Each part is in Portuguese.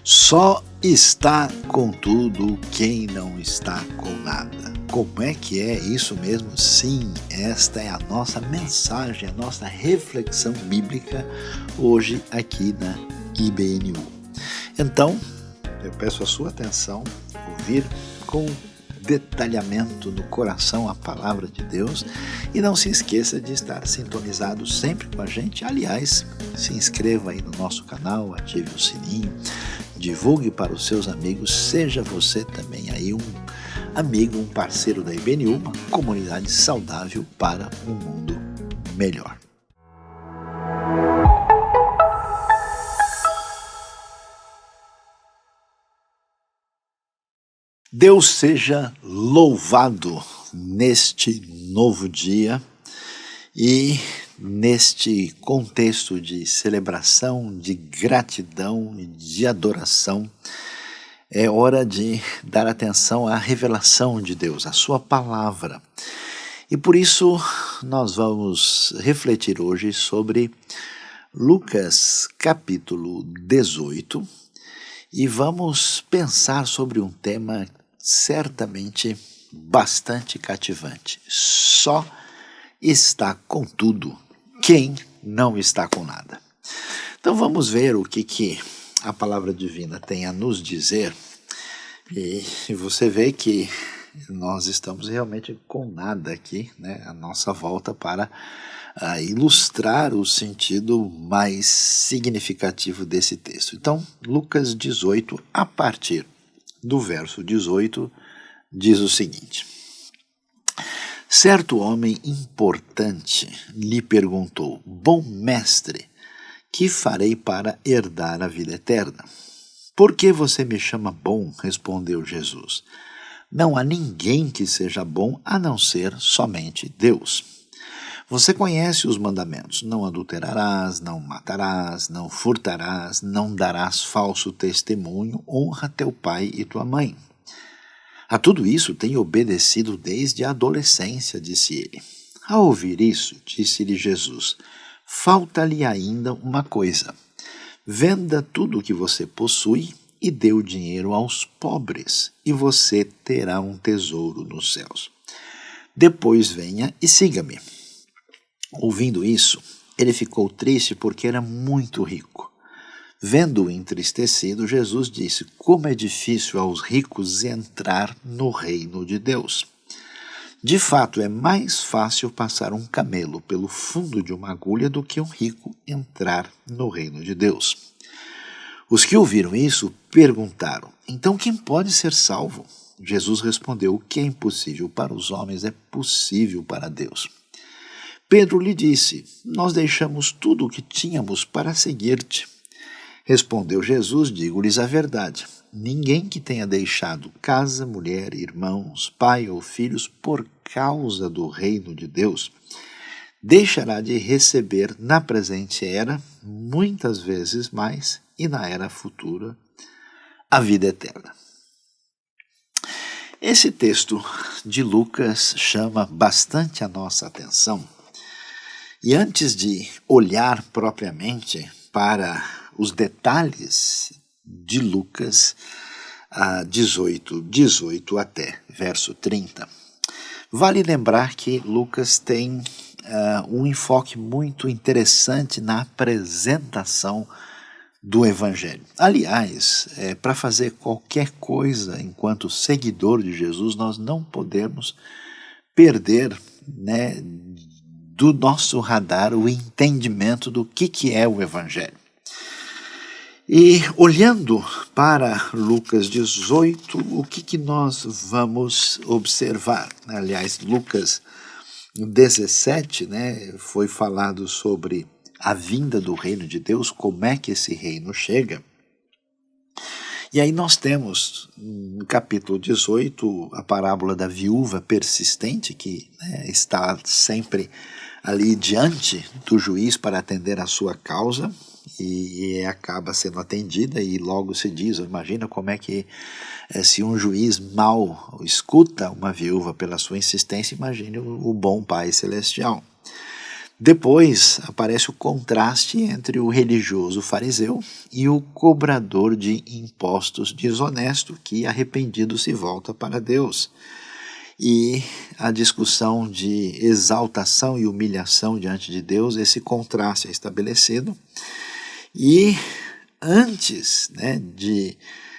Só está com tudo quem não está com nada. Como é que é isso mesmo? Sim, esta é a nossa mensagem, a nossa reflexão bíblica hoje aqui na IBNU. Então, eu peço a sua atenção, ouvir com detalhamento no coração a palavra de Deus e não se esqueça de estar sintonizado sempre com a gente. Aliás, se inscreva aí no nosso canal, ative o sininho, divulgue para os seus amigos, seja você também aí um amigo, um parceiro da IBNU, uma comunidade saudável para um mundo melhor. Deus seja louvado neste novo dia e neste contexto de celebração, de gratidão e de adoração. É hora de dar atenção à revelação de Deus, à sua palavra. E por isso nós vamos refletir hoje sobre Lucas capítulo 18 e vamos pensar sobre um tema certamente bastante cativante. Só está com tudo quem não está com nada. Então vamos ver o que a palavra divina tem a nos dizer. E você vê que nós estamos realmente com nada aqui, né, à nossa volta para ilustrar o sentido mais significativo desse texto. Então, Lucas 18, a partir do verso 18, diz o seguinte: certo homem importante lhe perguntou: bom mestre, que farei para herdar a vida eterna? Por que você me chama bom? Respondeu Jesus. Não há ninguém que seja bom a não ser somente Deus. Você conhece os mandamentos: não adulterarás, não matarás, não furtarás, não darás falso testemunho, honra teu pai e tua mãe. A tudo isso tenho obedecido desde a adolescência, disse ele. Ao ouvir isso, disse-lhe Jesus: falta-lhe ainda uma coisa. Venda tudo o que você possui e dê o dinheiro aos pobres, e você terá um tesouro nos céus. Depois venha e siga-me. Ouvindo isso, ele ficou triste porque era muito rico. Vendo-o entristecido, Jesus disse: como é difícil aos ricos entrar no reino de Deus. De fato, é mais fácil passar um camelo pelo fundo de uma agulha do que um rico entrar no reino de Deus. Os que ouviram isso perguntaram: então quem pode ser salvo? Jesus respondeu: o que é impossível para os homens é possível para Deus. Pedro lhe disse: nós deixamos tudo o que tínhamos para seguir-te. Respondeu Jesus: digo-lhes a verdade. Ninguém que tenha deixado casa, mulher, irmãos, pai ou filhos por causa do reino de Deus, deixará de receber na presente era muitas vezes mais e na era futura a vida eterna. Esse texto de Lucas chama bastante a nossa atenção. E antes de olhar propriamente para os detalhes de Lucas 18 até verso 30, vale lembrar que Lucas tem um enfoque muito interessante na apresentação do Evangelho. Aliás, para fazer qualquer coisa enquanto seguidor de Jesus, nós não podemos perder, né, do nosso radar o entendimento do que é o Evangelho. E olhando para Lucas 18, o que nós vamos observar? Aliás, Lucas 17, né, foi falado sobre a vinda do reino de Deus, como é que esse reino chega. E aí nós temos, no capítulo 18, a parábola da viúva persistente, que, né, está sempre ali diante do juiz para atender a sua causa, e acaba sendo atendida, e logo se diz, imagina como é que, se um juiz mau escuta uma viúva pela sua insistência, imagine o bom Pai Celestial. Depois aparece o contraste entre o religioso fariseu e o cobrador de impostos desonesto que, arrependido, se volta para Deus. E a discussão de exaltação e humilhação diante de Deus, esse contraste é estabelecido. E antes, né, de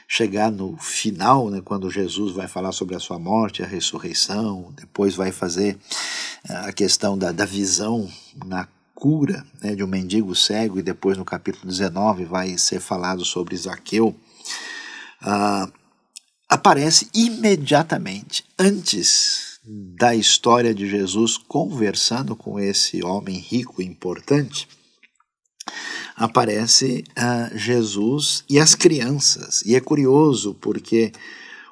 chegar no final, né, quando Jesus vai falar sobre a sua morte, a ressurreição, depois vai fazer a questão da visão na cura, né, de um mendigo cego, e depois no capítulo 19 vai ser falado sobre Zaqueu, aparece imediatamente antes da história de Jesus conversando com esse homem rico e importante, aparece Jesus e as crianças. E é curioso porque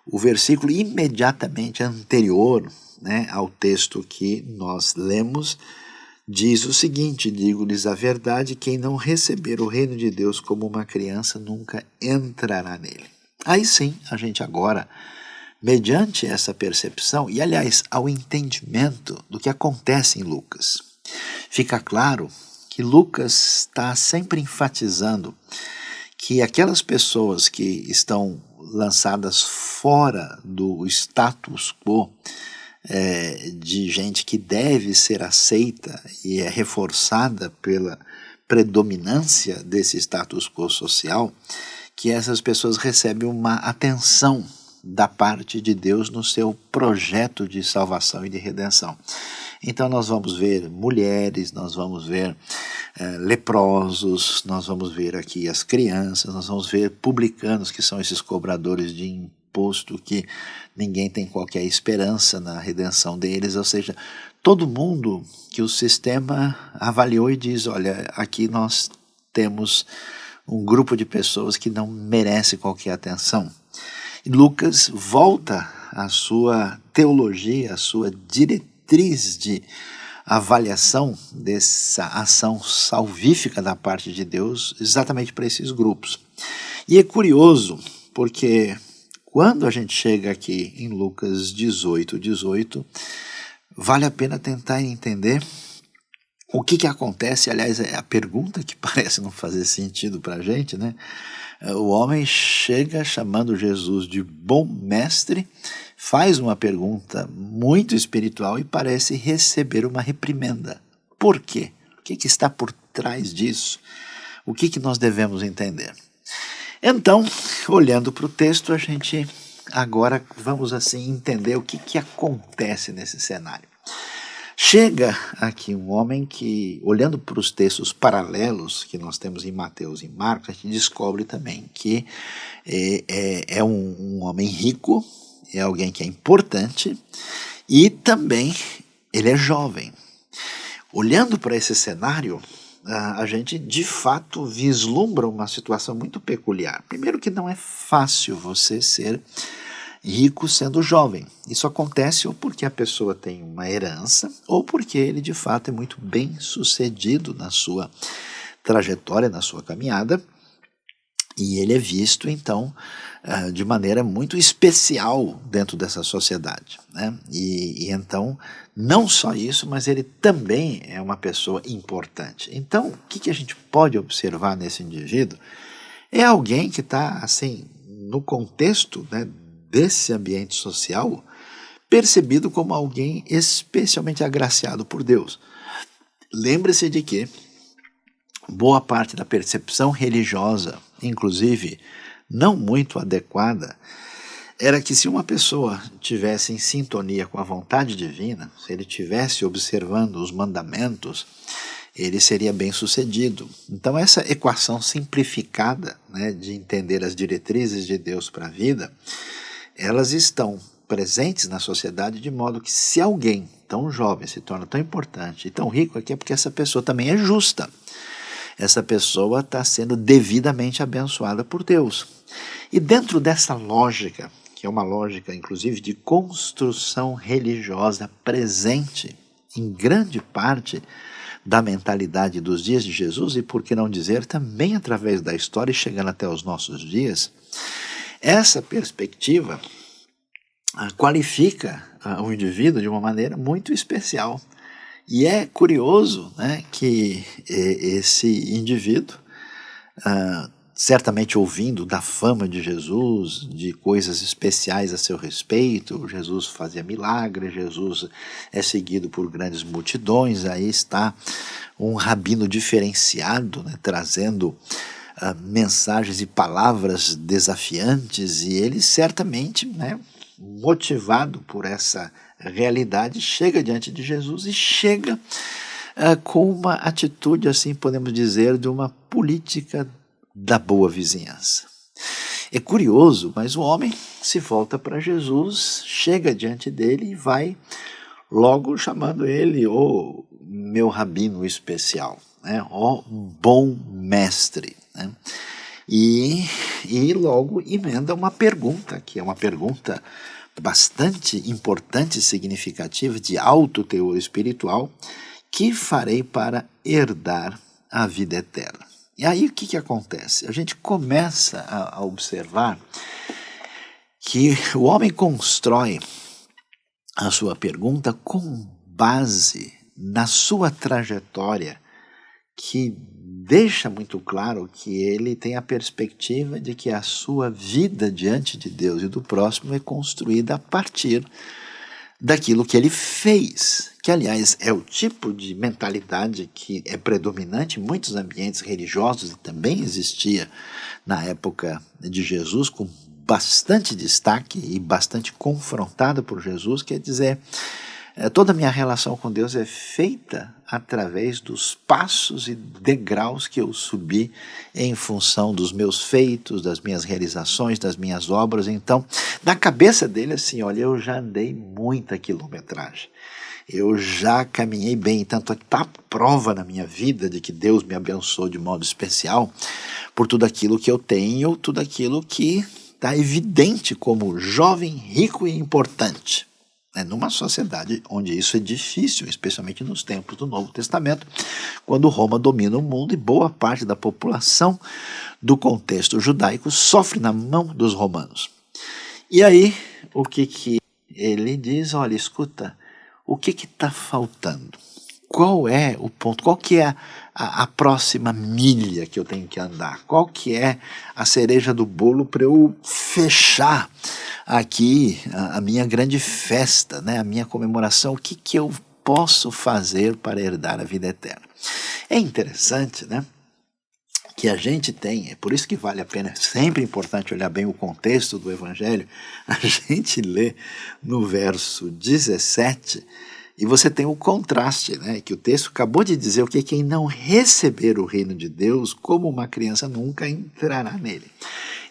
o versículo imediatamente anterior, né, ao texto que nós lemos, diz o seguinte: digo-lhes a verdade, quem não receber o reino de Deus como uma criança nunca entrará nele. Aí sim, a gente agora, mediante essa percepção, e aliás, ao entendimento do que acontece em Lucas, fica claro que Lucas está sempre enfatizando que aquelas pessoas que estão lançadas fora do status quo, de gente que deve ser aceita e é reforçada pela predominância desse status quo social, que essas pessoas recebem uma atenção da parte de Deus no seu projeto de salvação e de redenção. Então nós vamos ver mulheres, nós vamos ver leprosos, nós vamos ver aqui as crianças, nós vamos ver publicanos, que são esses cobradores de imposto que ninguém tem qualquer esperança na redenção deles, ou seja, todo mundo que o sistema avaliou e diz, olha, aqui nós temos um grupo de pessoas que não merece qualquer atenção. E Lucas volta à sua teologia, à sua diretriz de avaliação dessa ação salvífica da parte de Deus exatamente para esses grupos. E é curioso, porque quando a gente chega aqui em Lucas 18, vale a pena tentar entender o que acontece. Aliás, é a pergunta que parece não fazer sentido para a gente, né? O homem chega chamando Jesus de bom mestre, faz uma pergunta muito espiritual e parece receber uma reprimenda. Por quê? O que está por trás disso? O que nós devemos entender? Então, olhando para o texto, a gente agora vamos assim entender o que acontece nesse cenário. Chega aqui um homem que, olhando para os textos paralelos que nós temos em Mateus e Marcos, a gente descobre também que é um homem rico, é alguém que é importante e também ele é jovem. Olhando para esse cenário, a gente de fato vislumbra uma situação muito peculiar. Primeiro que não é fácil você ser rico sendo jovem. Isso acontece ou porque a pessoa tem uma herança ou porque ele de fato é muito bem sucedido na sua trajetória, na sua caminhada, e ele é visto então de maneira muito especial dentro dessa sociedade, né? E então não só isso, mas ele também é uma pessoa importante. Então o que a gente pode observar nesse indivíduo é alguém que está assim no contexto, né, desse ambiente social, percebido como alguém especialmente agraciado por Deus. Lembre-se de que boa parte da percepção religiosa, inclusive não muito adequada, era que se uma pessoa tivesse em sintonia com a vontade divina, se ele estivesse observando os mandamentos, ele seria bem-sucedido. Então essa equação simplificada, né, de entender as diretrizes de Deus para a vida, elas estão presentes na sociedade de modo que se alguém tão jovem se torna tão importante e tão rico aqui é porque essa pessoa também é justa. Essa pessoa está sendo devidamente abençoada por Deus. E dentro dessa lógica, que é uma lógica inclusive de construção religiosa presente em grande parte da mentalidade dos dias de Jesus e, por que não dizer, também através da história e chegando até os nossos dias, essa perspectiva qualifica o indivíduo de uma maneira muito especial. E é curioso, né, que esse indivíduo, certamente ouvindo da fama de Jesus, de coisas especiais a seu respeito, Jesus fazia milagres, Jesus é seguido por grandes multidões, aí está um rabino diferenciado, né, trazendo mensagens e palavras desafiantes, e ele certamente, né, motivado por essa realidade, chega diante de Jesus e chega com uma atitude, assim podemos dizer, de uma política da boa vizinhança. É curioso, mas o homem se volta para Jesus, chega diante dele e vai logo chamando ele, o meu rabino especial, né? O bom mestre, né? E logo emenda uma pergunta, que é uma pergunta bastante importante e significativa, de alto teor espiritual: que farei para herdar a vida eterna? E aí o que acontece? A gente começa a observar que o homem constrói a sua pergunta com base na sua trajetória, que deixa muito claro que ele tem a perspectiva de que a sua vida diante de Deus e do próximo é construída a partir daquilo que ele fez, que aliás é o tipo de mentalidade que é predominante em muitos ambientes religiosos e também existia na época de Jesus, com bastante destaque e bastante confrontada por Jesus, quer dizer, toda a minha relação com Deus é feita através dos passos e degraus que eu subi em função dos meus feitos, das minhas realizações, das minhas obras. Então, na cabeça dele, assim, olha, eu já andei muita quilometragem, eu já caminhei bem, tanto está prova na minha vida de que Deus me abençoou de modo especial por tudo aquilo que eu tenho, tudo aquilo que está evidente como jovem, rico e importante. Numa sociedade onde isso é difícil, especialmente nos tempos do Novo Testamento, quando Roma domina o mundo e boa parte da população do contexto judaico sofre na mão dos romanos. E aí, o que ele diz? Olha, escuta, o que está faltando? Qual é o ponto? Qual que é a próxima milha que eu tenho que andar? Qual que é a cereja do bolo para eu fechar aqui a minha grande festa, né? A minha comemoração? O que eu posso fazer para herdar a vida eterna? É interessante, né, que a gente tem, é por isso que vale a pena, é sempre importante olhar bem o contexto do Evangelho. A gente lê no verso 17 e você tem o contraste, né, que o texto acabou de dizer o que quem não receber o reino de Deus como uma criança nunca entrará nele.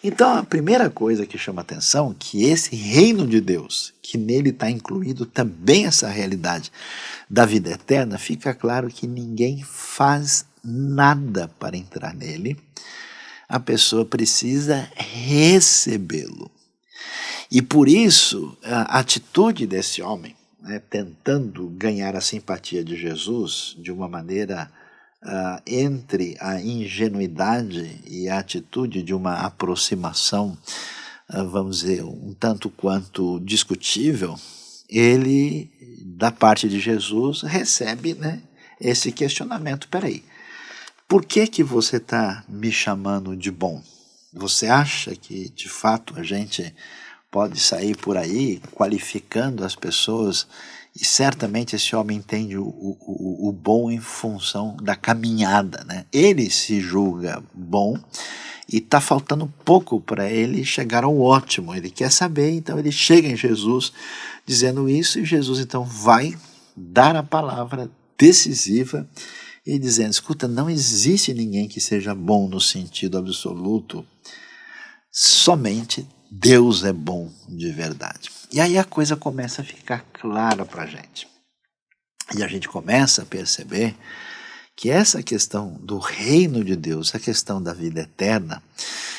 Então a primeira coisa que chama atenção é que esse reino de Deus, que nele está incluído também essa realidade da vida eterna, fica claro que ninguém faz nada para entrar nele, a pessoa precisa recebê-lo. E por isso a atitude desse homem, né, tentando ganhar a simpatia de Jesus de uma maneira entre a ingenuidade e a atitude de uma aproximação, vamos dizer, um tanto quanto discutível, ele, da parte de Jesus, recebe, né, esse questionamento: peraí, por que você está me chamando de bom? Você acha que, de fato, a gente pode sair por aí qualificando as pessoas? E certamente esse homem entende o bom em função da caminhada, né? Ele se julga bom e está faltando pouco para ele chegar ao ótimo. Ele quer saber, então ele chega em Jesus dizendo isso, e Jesus então vai dar a palavra decisiva e dizendo: escuta, não existe ninguém que seja bom no sentido absoluto, somente Deus é bom de verdade. E aí a coisa começa a ficar clara para a gente. E a gente começa a perceber que essa questão do reino de Deus, a questão da vida eterna,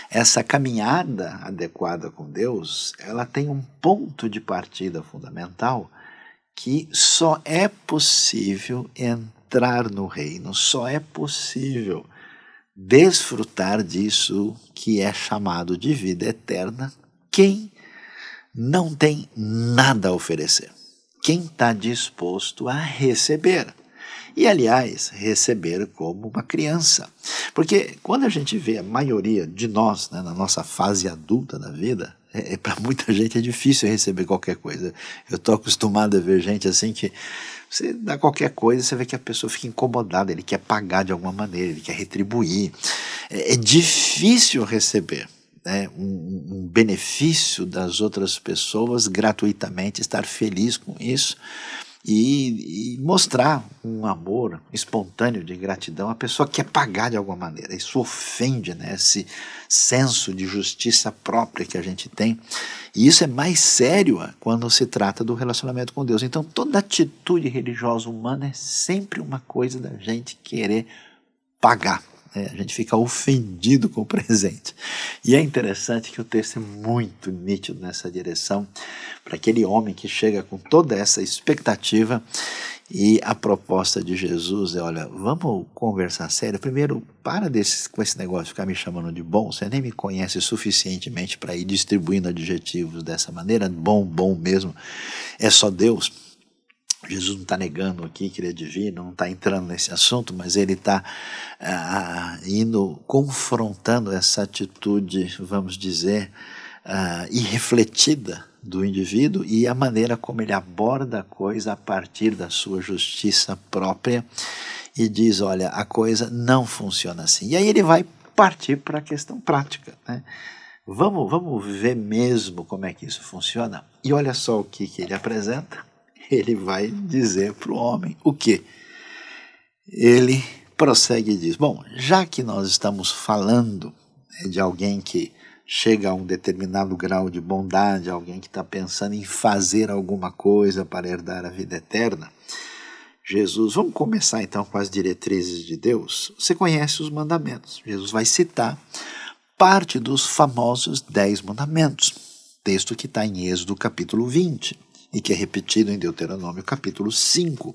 essa caminhada adequada com Deus, ela tem um ponto de partida fundamental, que só é possível entrar no reino, só é possível desfrutar disso que é chamado de vida eterna quem não tem nada a oferecer, quem está disposto a receber. E, aliás, receber como uma criança. Porque quando a gente vê a maioria de nós, né, na nossa fase adulta da vida, para muita gente é difícil receber qualquer coisa. Eu estou acostumado a ver gente assim que você dá qualquer coisa, você vê que a pessoa fica incomodada, ele quer pagar de alguma maneira, ele quer retribuir. É difícil receber, né, um benefício das outras pessoas gratuitamente, estar feliz com isso e mostrar um amor espontâneo de gratidão. A pessoa quer pagar de alguma maneira, isso ofende, né, esse senso de justiça própria que a gente tem, e isso é mais sério quando se trata do relacionamento com Deus. Então toda atitude religiosa humana é sempre uma coisa da gente querer pagar. A gente fica ofendido com o presente. E é interessante que o texto é muito nítido nessa direção, para aquele homem que chega com toda essa expectativa, e a proposta de Jesus é: olha, vamos conversar sério. Primeiro, para com esse negócio de ficar me chamando de bom, você nem me conhece suficientemente para ir distribuindo adjetivos dessa maneira, bom mesmo, é só Deus. Jesus não está negando aqui que ele é divino, não está entrando nesse assunto, mas ele está confrontando essa atitude, vamos dizer, irrefletida do indivíduo, e a maneira como ele aborda a coisa a partir da sua justiça própria, e diz: olha, a coisa não funciona assim. E aí ele vai partir para a questão prática, né? Vamos ver mesmo como é que isso funciona. E olha só o que ele apresenta. Ele vai dizer para o homem o quê? Ele prossegue e diz: bom, já que nós estamos falando, né, de alguém que chega a um determinado grau de bondade, alguém que está pensando em fazer alguma coisa para herdar a vida eterna, Jesus, vamos começar então com as diretrizes de Deus. Você conhece os mandamentos. Jesus vai citar parte dos famosos 10 mandamentos, texto que está em Êxodo capítulo 20. E que é repetido em Deuteronômio capítulo 5.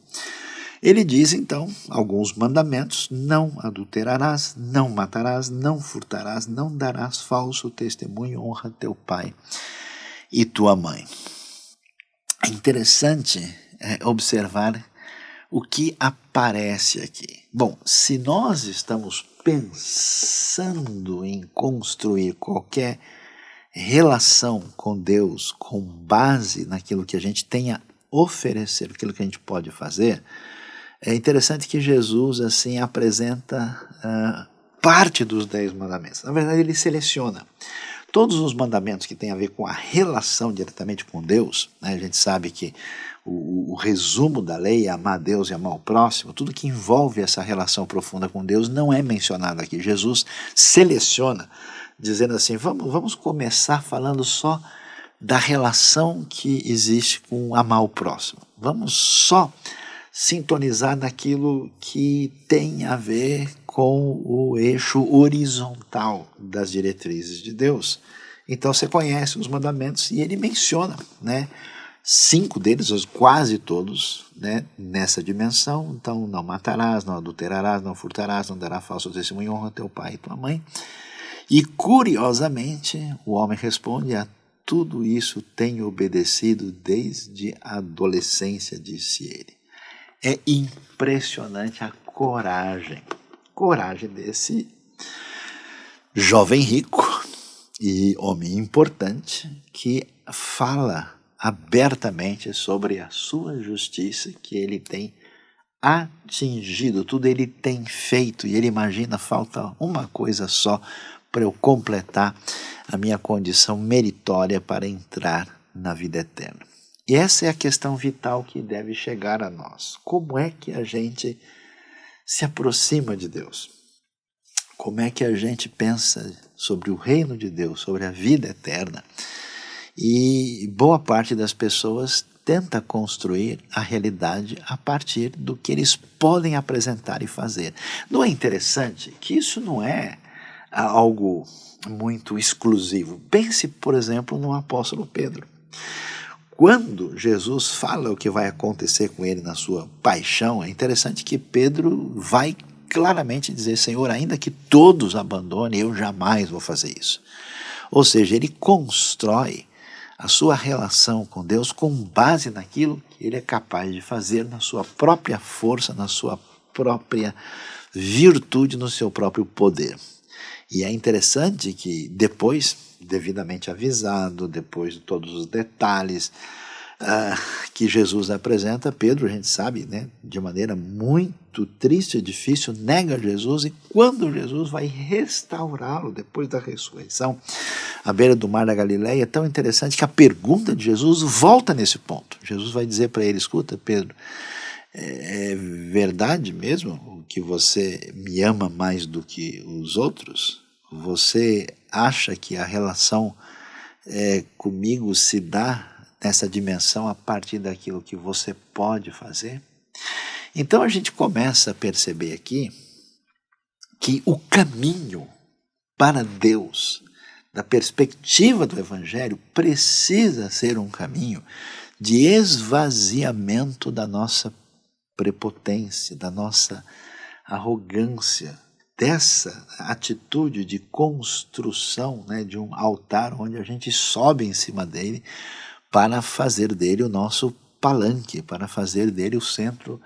Ele diz então alguns mandamentos: não adulterarás, não matarás, não furtarás, não darás falso testemunho, honra teu pai e tua mãe. É interessante observar o que aparece aqui. Bom, se nós estamos pensando em construir qualquer relação com Deus com base naquilo que a gente tem a oferecer, aquilo que a gente pode fazer, é interessante que Jesus assim apresenta parte dos 10 mandamentos. Na verdade, ele seleciona todos os mandamentos que têm a ver com a relação diretamente com Deus, né? A gente sabe que o resumo da lei é amar a Deus e amar o próximo. Tudo que envolve essa relação profunda com Deus não é mencionado aqui. Jesus seleciona, dizendo assim: vamos começar falando só da relação que existe com amar o próximo. Vamos só sintonizar naquilo que tem a ver com o eixo horizontal das diretrizes de Deus. Então você conhece os mandamentos e ele menciona, né, 5 deles, quase todos, né, nessa dimensão. Então: não matarás, não adulterarás, não furtarás, não darás falso testemunho, honra teu pai e tua mãe. E, curiosamente, o homem responde: a tudo isso tenho obedecido desde a adolescência, disse ele. É impressionante a coragem desse jovem rico e homem importante, que fala abertamente sobre a sua justiça, que ele tem atingido, tudo ele tem feito, e ele imagina: falta uma coisa só para eu completar a minha condição meritória para entrar na vida eterna. E essa é a questão vital que deve chegar a nós. Como é que a gente se aproxima de Deus? Como é que a gente pensa sobre o reino de Deus, sobre a vida eterna? E boa parte das pessoas tenta construir a realidade a partir do que eles podem apresentar e fazer. Não é interessante que isso não é algo muito exclusivo? Pense, por exemplo, no apóstolo Pedro. Quando Jesus fala o que vai acontecer com ele na sua paixão, é interessante que Pedro vai claramente dizer: Senhor, ainda que todos abandonem, eu jamais vou fazer isso. Ou seja, ele constrói a sua relação com Deus com base naquilo que ele é capaz de fazer na sua própria força, na sua própria virtude, no seu próprio poder. E é interessante que depois, devidamente avisado, depois de todos os detalhes que Jesus apresenta, Pedro, a gente sabe, né, de maneira muito triste e difícil, nega Jesus, e quando Jesus vai restaurá-lo depois da ressurreição, à beira do mar da Galileia, é tão interessante que a pergunta de Jesus volta nesse ponto. Jesus vai dizer para ele: escuta, Pedro, é verdade mesmo que você me ama mais do que os outros? Você acha que a relação comigo se dá nessa dimensão a partir daquilo que você pode fazer? Então a gente começa a perceber aqui que o caminho para Deus, da perspectiva do Evangelho, precisa ser um caminho de esvaziamento da nossa prepotência, da nossa arrogância, dessa atitude de construção, né, de um altar onde a gente sobe em cima dele para fazer dele o nosso palanque, para fazer dele o centro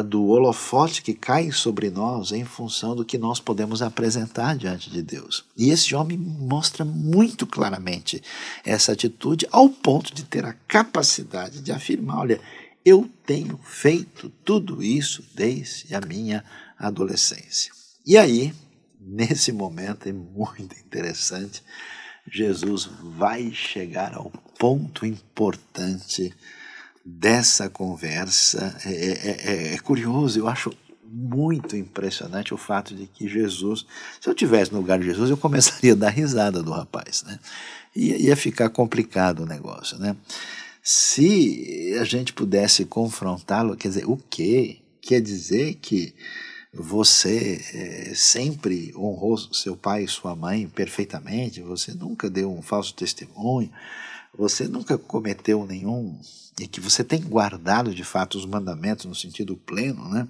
do holofote que cai sobre nós em função do que nós podemos apresentar diante de Deus. E esse homem mostra muito claramente essa atitude, ao ponto de ter a capacidade de afirmar: olha, eu tenho feito tudo isso desde a minha adolescência. E aí, nesse momento, é muito interessante, Jesus vai chegar ao ponto importante dessa conversa. É curioso, eu acho muito impressionante o fato de que Jesus, se eu estivesse no lugar de Jesus, eu começaria a dar risada do rapaz, né? Ia ficar complicado o negócio, né? Se a gente pudesse confrontá-lo, quer dizer, o quê? Quer dizer que você sempre honrou seu pai e sua mãe perfeitamente, você nunca deu um falso testemunho, você nunca cometeu nenhum, e que você tem guardado de fato os mandamentos no sentido pleno, né?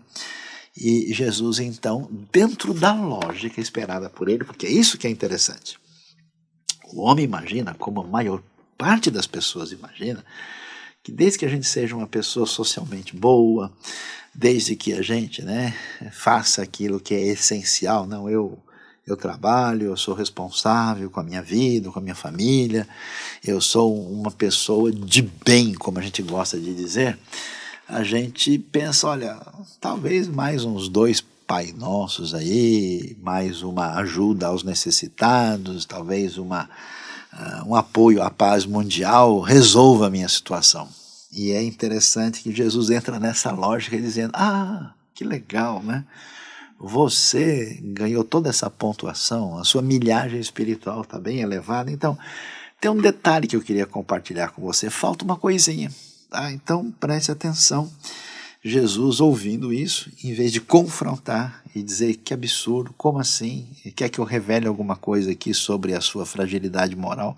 E Jesus, então, dentro da lógica esperada por ele, porque é isso que é interessante, o homem imagina, como a maior parte das pessoas imagina, que desde que a gente seja uma pessoa socialmente boa, desde que a gente, né, faça aquilo que é essencial, não, eu trabalho, eu sou responsável com a minha vida, com a minha família, eu sou uma pessoa de bem, como a gente gosta de dizer, a gente pensa, olha, talvez mais uns 2 Pai Nossos aí, mais uma ajuda aos necessitados, talvez um apoio à paz mundial resolva a minha situação. E é interessante que Jesus entra nessa lógica dizendo: que legal, né? Você ganhou toda essa pontuação, a sua milhagem espiritual está bem elevada. Então, tem um detalhe que eu queria compartilhar com você, falta uma coisinha, tá? Então, preste atenção. Jesus, ouvindo isso, em vez de confrontar e dizer: que absurdo, como assim? Quer que eu revele alguma coisa aqui sobre a sua fragilidade moral?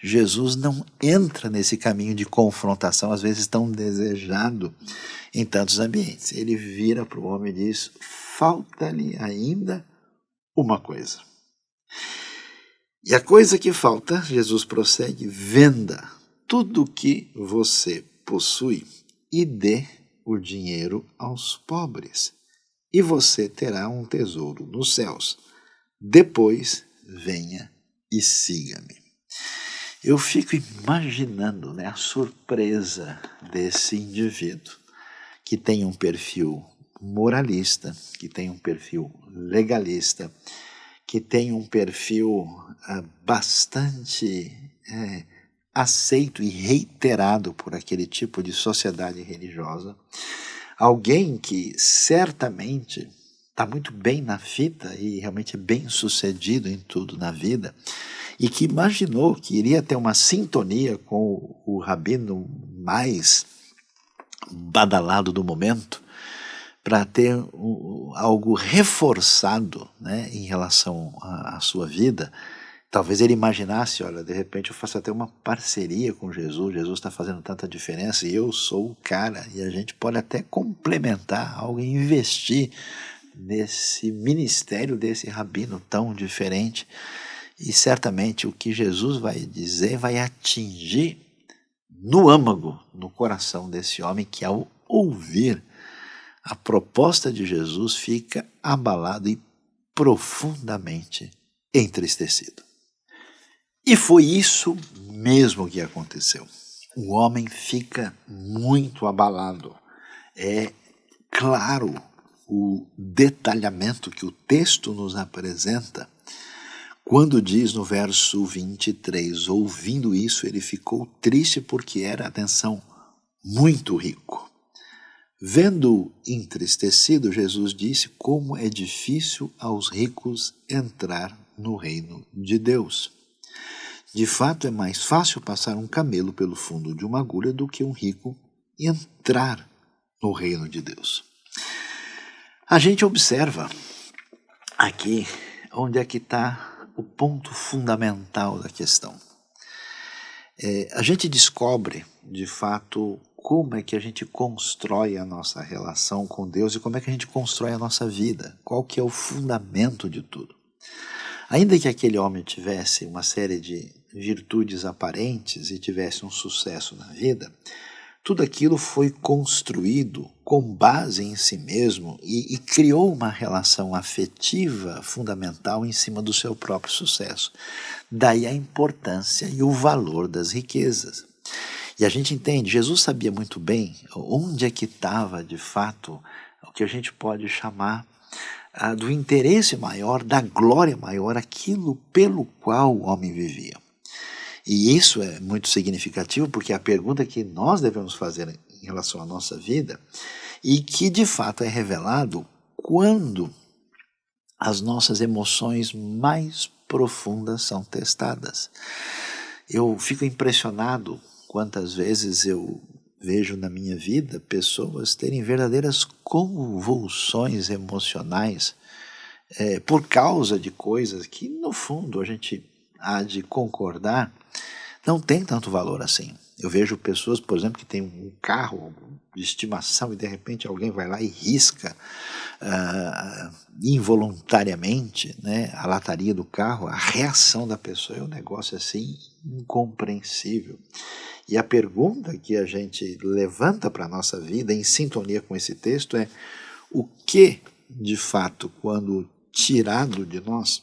Jesus não entra nesse caminho de confrontação, às vezes tão desejado em tantos ambientes. Ele vira para o homem e diz: falta-lhe ainda uma coisa. E a coisa que falta, Jesus prossegue: venda tudo o que você possui e dê o dinheiro aos pobres, e você terá um tesouro nos céus. Depois venha e siga-me. Eu fico imaginando, né, a surpresa desse indivíduo que tem um perfil moralista, que tem um perfil legalista, que tem um perfil bastante aceito e reiterado por aquele tipo de sociedade religiosa, alguém que certamente está muito bem na fita e realmente é bem sucedido em tudo na vida, e que imaginou que iria ter uma sintonia com o rabino mais badalado do momento, para ter algo reforçado, né, em relação à sua vida. Talvez ele imaginasse: olha, de repente eu faço até uma parceria com Jesus, Jesus está fazendo tanta diferença e eu sou o cara, e a gente pode até complementar algo e investir nesse ministério desse rabino tão diferente. E certamente o que Jesus vai dizer vai atingir no âmago, no coração desse homem, que ao ouvir a proposta de Jesus, fica abalado e profundamente entristecido. E foi isso mesmo que aconteceu. O homem fica muito abalado. É claro o detalhamento que o texto nos apresenta quando diz no verso 23, ouvindo isso, ele ficou triste porque era, atenção, muito rico. Vendo entristecido, Jesus disse como é difícil aos ricos entrar no reino de Deus. De fato, é mais fácil passar um camelo pelo fundo de uma agulha do que um rico entrar no reino de Deus. A gente observa aqui onde é que está o ponto fundamental da questão. A gente descobre, de fato, como é que a gente constrói a nossa relação com Deus e como é que a gente constrói a nossa vida, qual que é o fundamento de tudo. Ainda que aquele homem tivesse uma série de virtudes aparentes e tivesse um sucesso na vida, tudo aquilo foi construído com base em si mesmo e criou uma relação afetiva fundamental em cima do seu próprio sucesso. Daí a importância e o valor das riquezas. E a gente entende, Jesus sabia muito bem onde é que estava, de fato, o que a gente pode chamar do interesse maior, da glória maior, aquilo pelo qual o homem vivia. E isso é muito significativo porque é a pergunta que nós devemos fazer em relação à nossa vida e que de fato é revelado quando as nossas emoções mais profundas são testadas. Eu fico impressionado quantas vezes eu vejo na minha vida pessoas terem verdadeiras convulsões emocionais por causa de coisas que, no fundo, a gente há de concordar, não tem tanto valor assim. Eu vejo pessoas, por exemplo, que têm um carro de estimação e de repente alguém vai lá e risca involuntariamente, né, a lataria do carro. A reação da pessoa é um negócio assim incompreensível. E a pergunta que a gente levanta para a nossa vida em sintonia com esse texto é: o que, de fato, quando tirado de nós,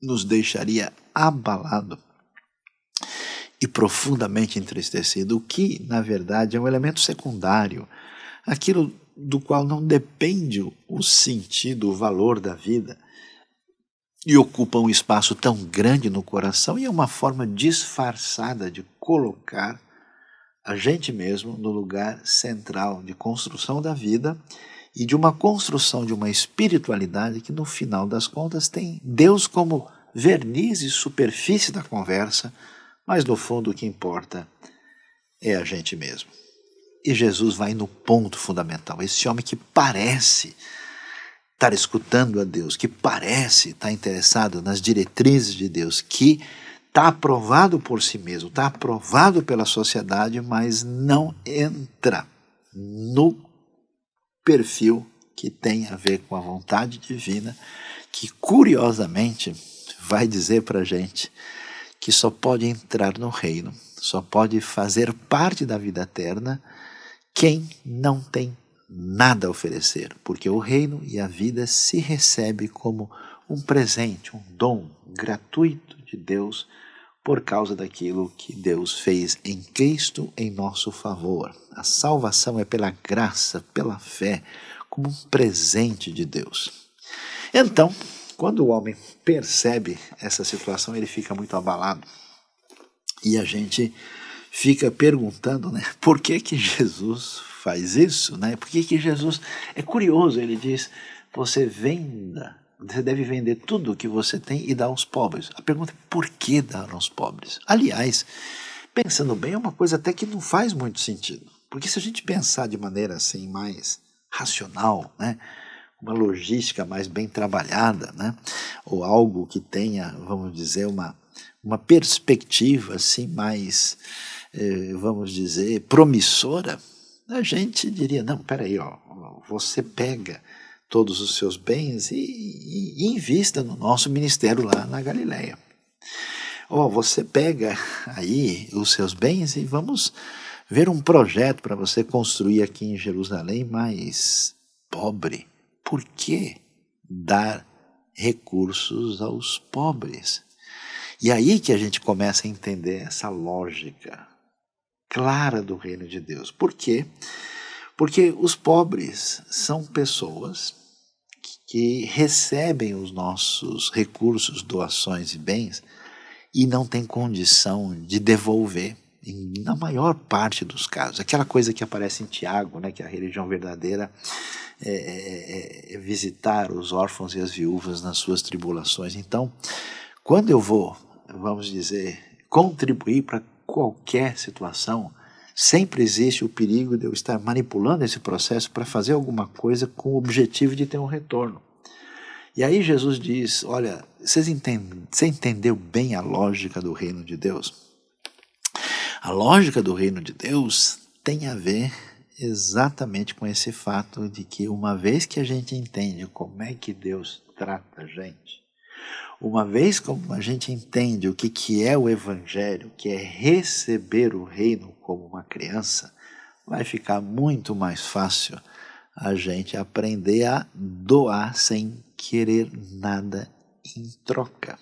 nos deixaria abalado e profundamente entristecido? O que, na verdade, é um elemento secundário, aquilo do qual não depende o sentido, o valor da vida, e ocupa um espaço tão grande no coração e é uma forma disfarçada de colocar a gente mesmo no lugar central de construção da vida e de uma construção de uma espiritualidade que, no final das contas, tem Deus como verniz e superfície da conversa, mas no fundo o que importa é a gente mesmo. E Jesus vai no ponto fundamental. Esse homem que parece estar escutando a Deus, que parece estar interessado nas diretrizes de Deus, que está aprovado por si mesmo, está aprovado pela sociedade, mas não entra no perfil que tem a ver com a vontade divina, que curiosamente vai dizer para a gente que só pode entrar no reino, só pode fazer parte da vida eterna quem não tem nada a oferecer, porque o reino e a vida se recebe como um presente, um dom gratuito de Deus por causa daquilo que Deus fez em Cristo em nosso favor. A salvação é pela graça, pela fé, como um presente de Deus. Então, quando o homem percebe essa situação, ele fica muito abalado. E a gente fica perguntando, né, por que que Jesus faz isso, né? Por que que Jesus... É curioso, ele diz, você deve vender tudo o que você tem e dar aos pobres. A pergunta é, por que dar aos pobres? Aliás, pensando bem, é uma coisa até que não faz muito sentido. Porque se a gente pensar de maneira assim mais racional, né, uma logística mais bem trabalhada, né, ou algo que tenha, vamos dizer, uma perspectiva assim mais, vamos dizer, promissora, a gente diria, não, peraí, você pega todos os seus bens e invista no nosso ministério lá na Galileia. Você pega aí os seus bens e vamos ver um projeto para você construir aqui em Jerusalém, mas pobre. Por que dar recursos aos pobres? E aí que a gente começa a entender essa lógica clara do reino de Deus. Por quê? Porque os pobres são pessoas que recebem os nossos recursos, doações e bens e não têm condição de devolver, na maior parte dos casos. Aquela coisa que aparece em Tiago, né, que a religião verdadeira é visitar os órfãos e as viúvas nas suas tribulações. Então, quando eu vou, vamos dizer, contribuir para qualquer situação, sempre existe o perigo de eu estar manipulando esse processo para fazer alguma coisa com o objetivo de ter um retorno. E aí Jesus diz, olha, você entendeu bem a lógica do reino de Deus? A lógica do reino de Deus tem a ver exatamente com esse fato de que uma vez que a gente entende como é que Deus trata a gente, uma vez como a gente entende o que é o Evangelho, que é receber o reino como uma criança, vai ficar muito mais fácil a gente aprender a doar sem querer nada em troca.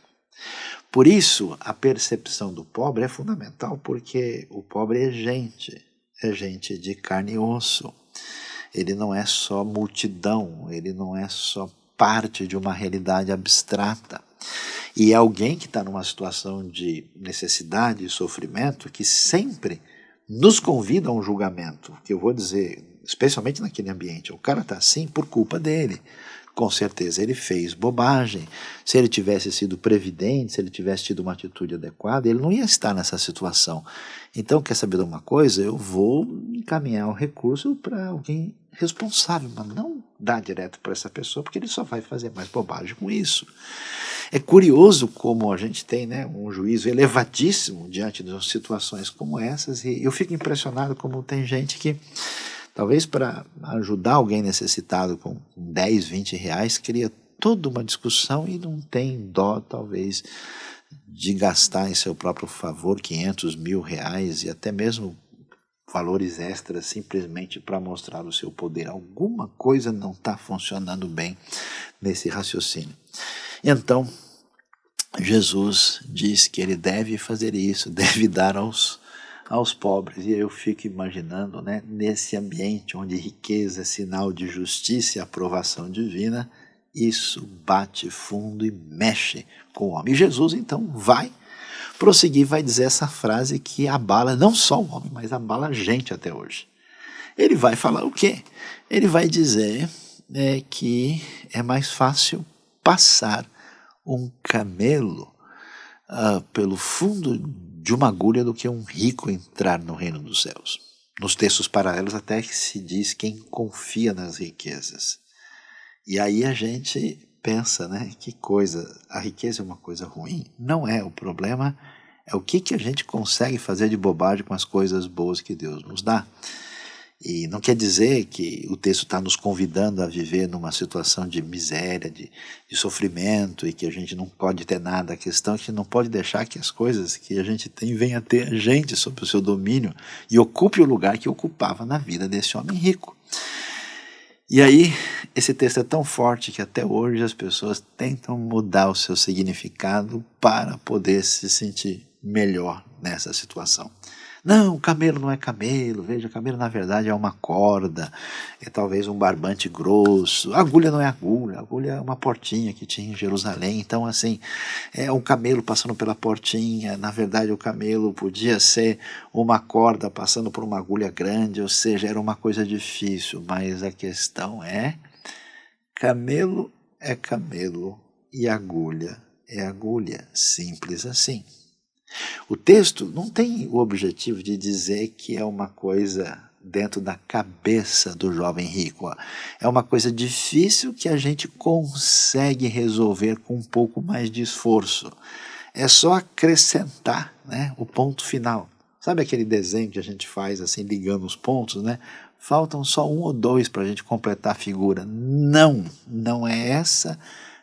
Por isso, a percepção do pobre é fundamental, porque o pobre é gente de carne e osso. Ele não é só multidão, ele não é só parte de uma realidade abstrata. E é alguém que está numa situação de necessidade e sofrimento que sempre nos convida a um julgamento, que eu vou dizer, especialmente naquele ambiente, o cara está assim por culpa dele. Com certeza ele fez bobagem. Se ele tivesse sido previdente, se ele tivesse tido uma atitude adequada, ele não ia estar nessa situação. Então, quer saber de uma coisa? Eu vou encaminhar o recurso para alguém responsável, mas não dar direto para essa pessoa, porque ele só vai fazer mais bobagem com isso. É curioso como a gente tem, né, um juízo elevadíssimo diante de situações como essas, e eu fico impressionado como tem gente que, talvez para ajudar alguém necessitado com 10, 20 reais, cria toda uma discussão e não tem dó, talvez, de gastar em seu próprio favor 500 mil reais e até mesmo valores extras simplesmente para mostrar o seu poder. Alguma coisa não está funcionando bem nesse raciocínio. Então, Jesus diz que ele deve fazer isso, deve dar aos pobres. E eu fico imaginando, né, nesse ambiente onde riqueza é sinal de justiça e aprovação divina, isso bate fundo e mexe com o homem. E Jesus, então, vai prosseguir, vai dizer essa frase que abala não só o homem, mas abala a gente até hoje. Ele vai falar o quê? Ele vai dizer que é mais fácil passar um camelo pelo fundo de uma agulha do que um rico entrar no reino dos céus. Nos textos paralelos até que se diz quem confia nas riquezas. E aí a gente pensa, né, que coisa, a riqueza é uma coisa ruim? Não é, o problema é o que a gente consegue fazer de bobagem com as coisas boas que Deus nos dá. E não quer dizer que o texto está nos convidando a viver numa situação de miséria, de sofrimento, e que a gente não pode ter nada. A questão é que não pode deixar que as coisas que a gente tem venham a ter a gente sob o seu domínio e ocupe o lugar que ocupava na vida desse homem rico. E aí, esse texto é tão forte que até hoje as pessoas tentam mudar o seu significado para poder se sentir melhor nessa situação. Não, camelo não é camelo, veja, camelo na verdade é uma corda, é talvez um barbante grosso, agulha não é agulha é uma portinha que tinha em Jerusalém, então assim, é um camelo passando pela portinha, na verdade o camelo podia ser uma corda passando por uma agulha grande, ou seja, era uma coisa difícil, mas a questão é, camelo é camelo e agulha é agulha, simples assim. O texto não tem o objetivo de dizer que é uma coisa dentro da cabeça do jovem rico. É uma coisa difícil que a gente consegue resolver com um pouco mais de esforço. É só acrescentar, né, o ponto final. Sabe aquele desenho que a gente faz assim, ligando os pontos, né? Faltam só 1 ou 2 para a gente completar a figura. Não é essa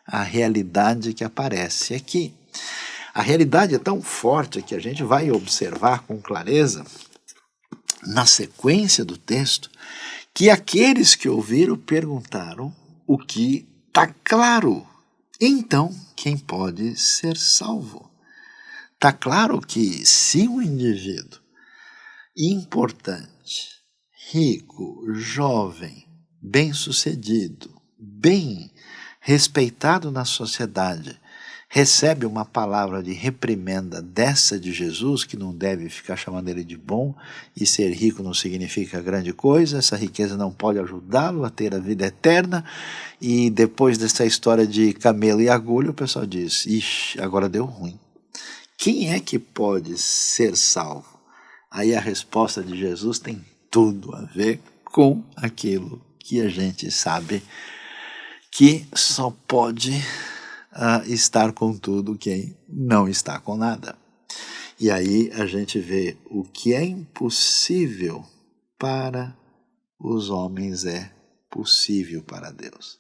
a realidade que aparece aqui. A realidade é tão forte que a gente vai observar com clareza, na sequência do texto, que aqueles que ouviram perguntaram o que está claro. Então, quem pode ser salvo? Está claro que se um indivíduo importante, rico, jovem, bem-sucedido, bem respeitado na sociedade, recebe uma palavra de reprimenda dessa de Jesus, que não deve ficar chamando ele de bom, e ser rico não significa grande coisa, essa riqueza não pode ajudá-lo a ter a vida eterna, e depois dessa história de camelo e agulha, o pessoal diz, ixi, agora deu ruim. Quem é que pode ser salvo? Aí a resposta de Jesus tem tudo a ver com aquilo que a gente sabe que só pode estar com tudo quem não está com nada. E aí a gente vê o que é impossível para os homens é possível para Deus.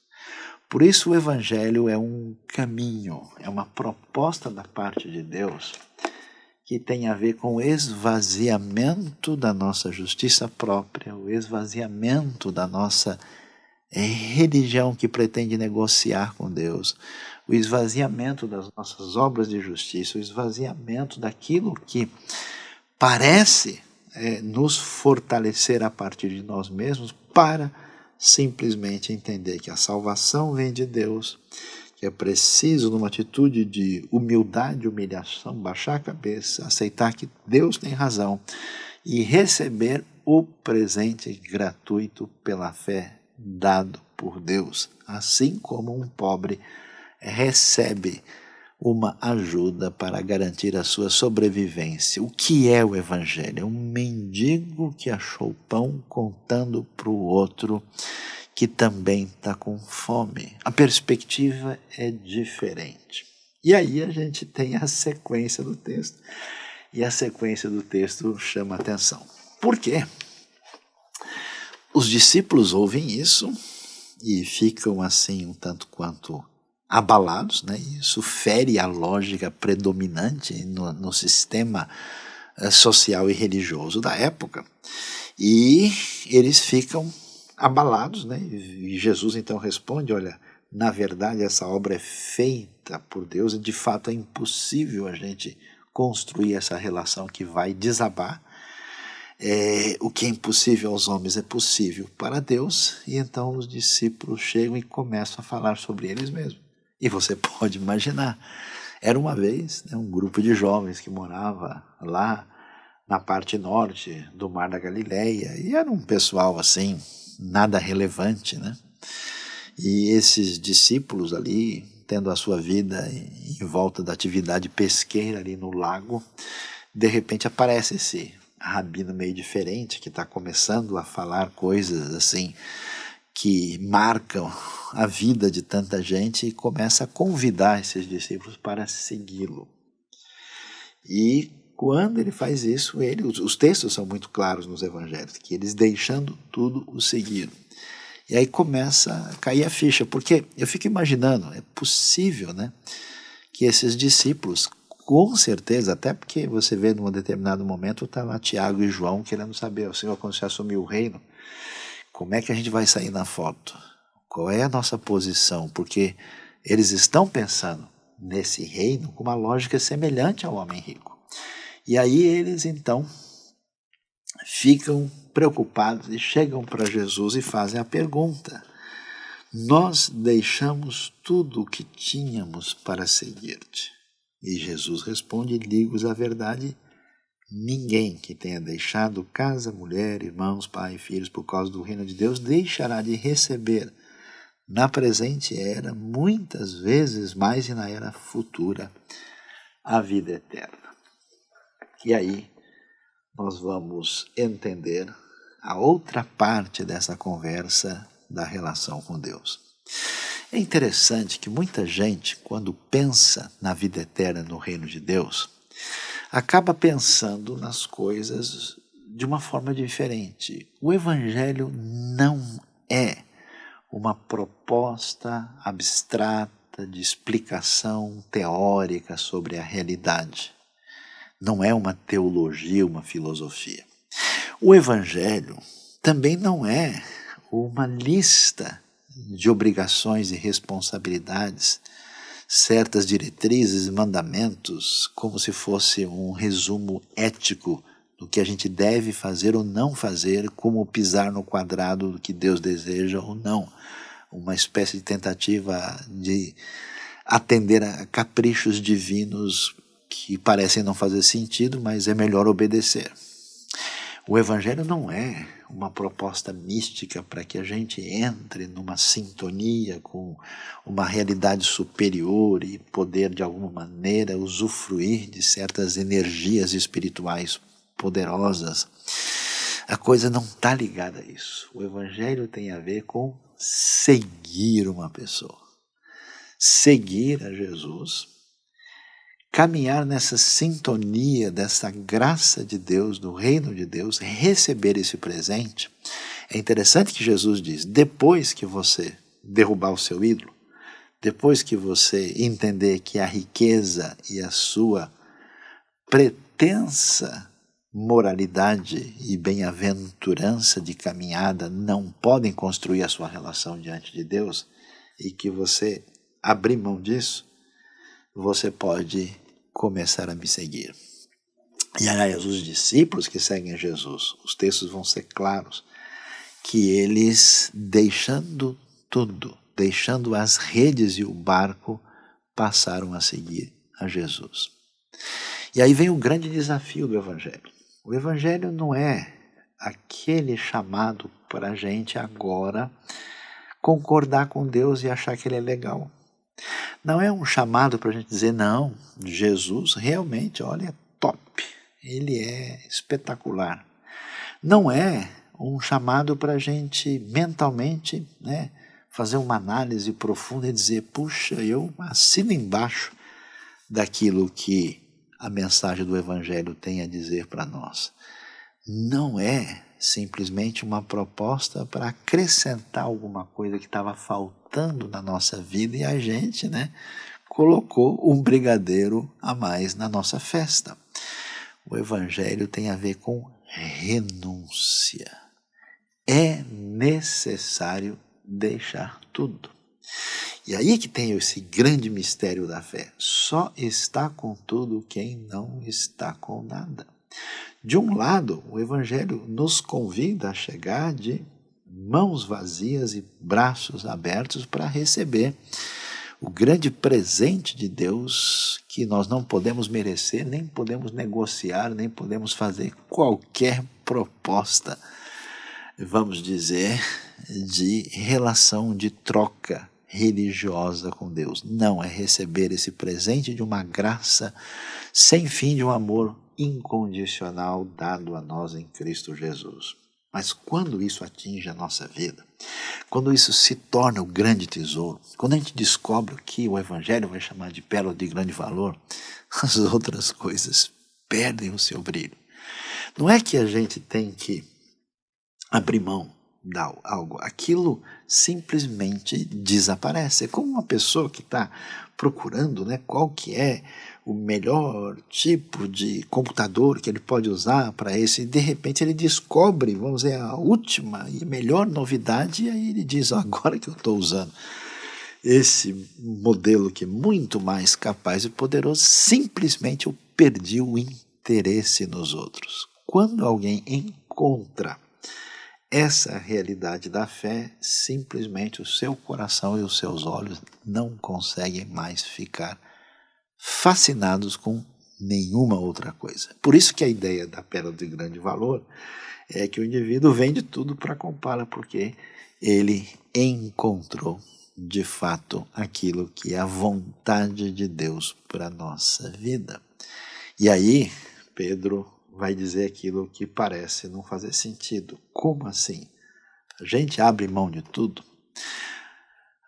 Por isso o Evangelho é um caminho, é uma proposta da parte de Deus que tem a ver com o esvaziamento da nossa justiça própria, o esvaziamento da nossa religião que pretende negociar com Deus, o esvaziamento das nossas obras de justiça, o esvaziamento daquilo que parece nos fortalecer a partir de nós mesmos para simplesmente entender que a salvação vem de Deus, que é preciso, numa atitude de humildade, humilhação, baixar a cabeça, aceitar que Deus tem razão e receber o presente gratuito pela fé dado por Deus, assim como um pobre recebe uma ajuda para garantir a sua sobrevivência. O que é o Evangelho? É um mendigo que achou pão contando para o outro que também está com fome. A perspectiva é diferente. E aí a gente tem a sequência do texto. E a sequência do texto chama a atenção. Por quê? Os discípulos ouvem isso e ficam assim um tanto quanto abalados, né? Isso fere a lógica predominante no sistema social e religioso da época. E eles ficam abalados, né? E Jesus então responde, olha, na verdade essa obra é feita por Deus e de fato é impossível a gente construir essa relação que vai desabar. O que é impossível aos homens é possível para Deus, e então os discípulos chegam e começam a falar sobre eles mesmos. E você pode imaginar, era uma vez um grupo de jovens que morava lá na parte norte do Mar da Galileia, e era um pessoal assim, nada relevante, né? E esses discípulos ali, tendo a sua vida em volta da atividade pesqueira ali no lago, de repente aparece esse rabino meio diferente que está começando a falar coisas assim que marcam a vida de tanta gente e começa a convidar esses discípulos para segui-lo. E quando ele faz isso, os textos são muito claros nos evangelhos, que eles deixando tudo o seguiram. E aí começa a cair a ficha, porque eu fico imaginando, é possível, né, que esses discípulos, com certeza, até porque você vê num determinado momento, está lá Tiago e João querendo saber, o Senhor, quando você assumiu o reino, como é que a gente vai sair na foto? Qual é a nossa posição? Porque eles estão pensando nesse reino com uma lógica semelhante ao homem rico. E aí eles então ficam preocupados e chegam para Jesus e fazem a pergunta: nós deixamos tudo o que tínhamos para seguir-te. E Jesus responde: digo-vos a verdade, ninguém que tenha deixado casa, mulher, irmãos, pai e filhos por causa do reino de Deus deixará de receber na presente era, muitas vezes mais e na era futura, a vida eterna. E aí nós vamos entender a outra parte dessa conversa da relação com Deus. É interessante que muita gente, quando pensa na vida eterna no reino de Deus, acaba pensando nas coisas de uma forma diferente. O Evangelho não é uma proposta abstrata de explicação teórica sobre a realidade. Não é uma teologia, uma filosofia. O Evangelho também não é uma lista de obrigações e responsabilidades, certas diretrizes e mandamentos, como se fosse um resumo ético do que a gente deve fazer ou não fazer, como pisar no quadrado do que Deus deseja ou não. Uma espécie de tentativa de atender a caprichos divinos que parecem não fazer sentido, mas é melhor obedecer. O Evangelho não é uma proposta mística para que a gente entre numa sintonia com uma realidade superior e poder, de alguma maneira, usufruir de certas energias espirituais poderosas. A coisa não está ligada a isso. O Evangelho tem a ver com seguir uma pessoa. Seguir a Jesus, caminhar nessa sintonia dessa graça de Deus, do reino de Deus, receber esse presente. É interessante que Jesus diz, depois que você derrubar o seu ídolo, depois que você entender que a riqueza e a sua pretensa moralidade e bem-aventurança de caminhada não podem construir a sua relação diante de Deus, e que você abrir mão disso, você pode começar a me seguir. E aliás, os discípulos que seguem Jesus, os textos vão ser claros, que eles, deixando tudo, deixando as redes e o barco, passaram a seguir a Jesus. E aí vem o grande desafio do Evangelho. O Evangelho não é aquele chamado para a gente agora concordar com Deus e achar que Ele é legal. Não é um chamado para a gente dizer, não, Jesus realmente, olha, é top, Ele é espetacular. Não é um chamado para a gente mentalmente, né, fazer uma análise profunda e dizer, puxa, eu assino embaixo daquilo que a mensagem do Evangelho tem a dizer para nós. Não é simplesmente uma proposta para acrescentar alguma coisa que estava faltando na nossa vida e a gente, né, colocou um brigadeiro a mais na nossa festa. O Evangelho tem a ver com renúncia. É necessário deixar tudo. E aí que tem esse grande mistério da fé. Só está com tudo quem não está com nada. De um lado, o Evangelho nos convida a chegar de mãos vazias e braços abertos para receber o grande presente de Deus que nós não podemos merecer, nem podemos negociar, nem podemos fazer qualquer proposta, vamos dizer, de relação de troca religiosa com Deus. Não, é receber esse presente de uma graça sem fim, de um amor incondicional dado a nós em Cristo Jesus. Mas quando isso atinge a nossa vida, quando isso se torna o grande tesouro, quando a gente descobre o que o Evangelho vai chamar de pérola de grande valor, as outras coisas perdem o seu brilho. Não é que a gente tem que abrir mão de algo, aquilo simplesmente desaparece. É como uma pessoa que está procurando, né, qual que é o melhor tipo de computador que ele pode usar para esse, e de repente ele descobre, vamos dizer, a última e melhor novidade, e aí ele diz, agora que eu estou usando esse modelo que é muito mais capaz e poderoso, simplesmente eu perdi o interesse nos outros. Quando alguém encontra essa realidade da fé, simplesmente o seu coração e os seus olhos não conseguem mais ficar fascinados com nenhuma outra coisa. Por isso que a ideia da pérola de grande valor é que o indivíduo vende tudo para comprá-la, porque ele encontrou de fato aquilo que é a vontade de Deus para a nossa vida. E aí, Pedro vai dizer aquilo que parece não fazer sentido. Como assim? A gente abre mão de tudo?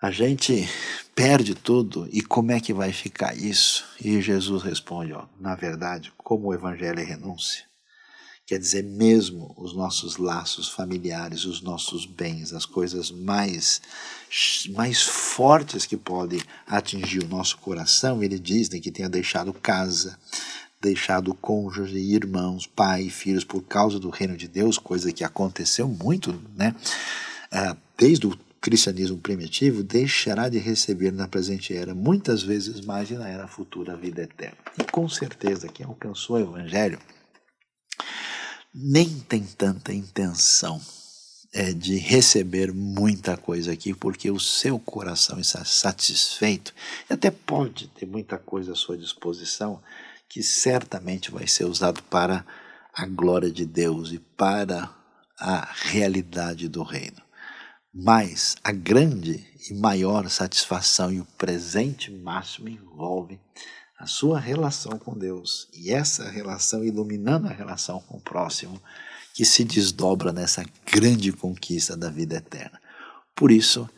A gente perde tudo? E como é que vai ficar isso? E Jesus responde, na verdade, como o Evangelho é renúncia, quer dizer, mesmo os nossos laços familiares, os nossos bens, as coisas mais fortes que podem atingir o nosso coração, ele diz, né, que tenha deixado casa, deixado cônjuge, irmãos, pai, filhos, por causa do reino de Deus, coisa que aconteceu muito, né? desde o cristianismo primitivo, deixará de receber na presente era muitas vezes mais e na era futura a vida eterna. E com certeza quem alcançou o Evangelho nem tem tanta intenção de receber muita coisa aqui, porque o seu coração está satisfeito e até pode ter muita coisa à sua disposição que certamente vai ser usado para a glória de Deus e para a realidade do reino. Mas a grande e maior satisfação e o presente máximo envolve a sua relação com Deus e essa relação iluminando a relação com o próximo, que se desdobra nessa grande conquista da vida eterna. Por isso,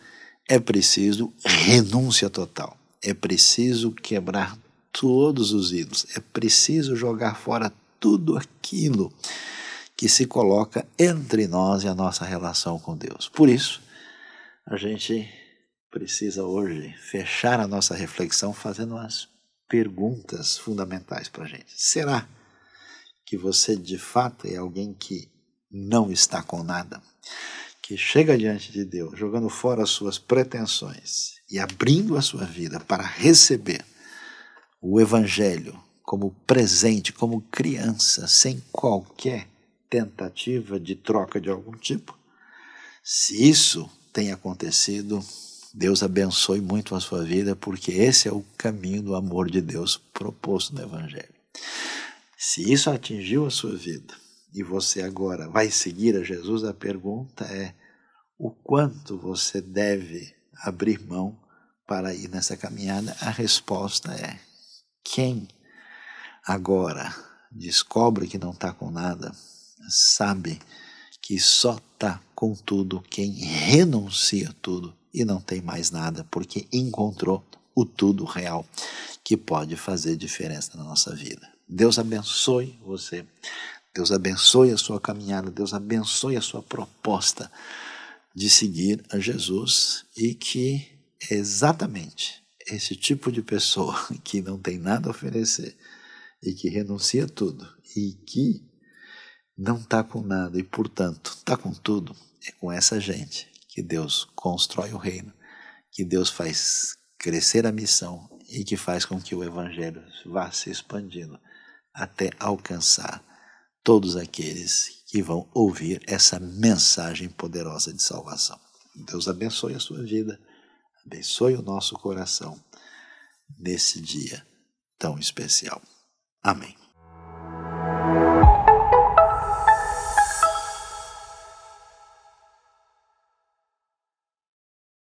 é preciso renúncia total, é preciso quebrar todos os ídolos, é preciso jogar fora tudo aquilo que se coloca entre nós e a nossa relação com Deus. Por isso, a gente precisa hoje fechar a nossa reflexão fazendo umas perguntas fundamentais para a gente. Será que você de fato é alguém que não está com nada, que chega diante de Deus, jogando fora as suas pretensões e abrindo a sua vida para receber o Evangelho como presente, como criança, sem qualquer tentativa de troca de algum tipo? Se isso tem acontecido, Deus abençoe muito a sua vida, porque esse é o caminho do amor de Deus proposto no Evangelho. Se isso atingiu a sua vida e você agora vai seguir a Jesus, a pergunta é: o quanto você deve abrir mão para ir nessa caminhada? A resposta é: quem agora descobre que não está com nada, sabe que só está com tudo quem renuncia tudo e não tem mais nada, porque encontrou o tudo real que pode fazer diferença na nossa vida. Deus abençoe você, Deus abençoe a sua caminhada, Deus abençoe a sua proposta de seguir a Jesus, e que exatamente esse tipo de pessoa que não tem nada a oferecer e que renuncia tudo e que não está com nada e, portanto, está com tudo, é com essa gente que Deus constrói o reino, que Deus faz crescer a missão e que faz com que o Evangelho vá se expandindo até alcançar todos aqueles que vão ouvir essa mensagem poderosa de salvação. Deus abençoe a sua vida, abençoe o nosso coração nesse dia tão especial. Amém.